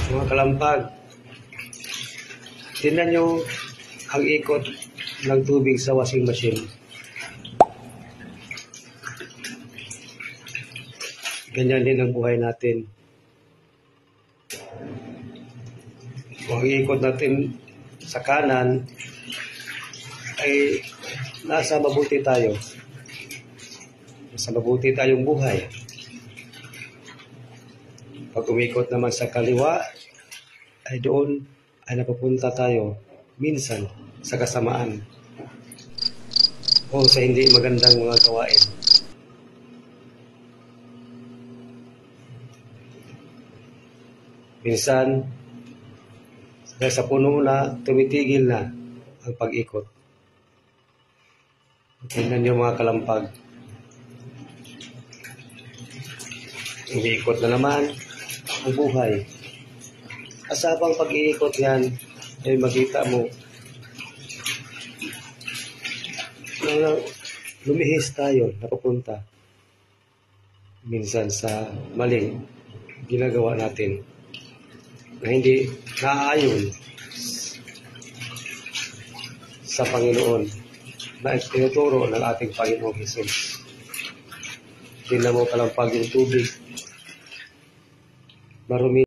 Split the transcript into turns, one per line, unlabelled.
Mga kalampag, tingnan nyo ang ikot ng tubig sa washing machine. Ganyan din ang buhay natin. Kung ang ikot natin sa kanan ay nasa mabuti tayo. Nasa mabuti tayong buhay. Pag umikot naman sa kaliwa, ay doon ay napupunta tayo minsan sa kasamaan o sa hindi magandang mga gawain. Minsan, dahil sa puno na, tumitigil na ang pag-ikot. Tingnan niyo mga kalampag. Umiikot na naman ang buhay. Kasabang pag-iikot yan, ay makita mo na lumihis tayo, napapunta minsan sa maling ginagawa natin na hindi naaayon sa Panginoon na tinuturo ng ating Panginoong Jesus. Tingnan mo kalampag yung tubig, marumi.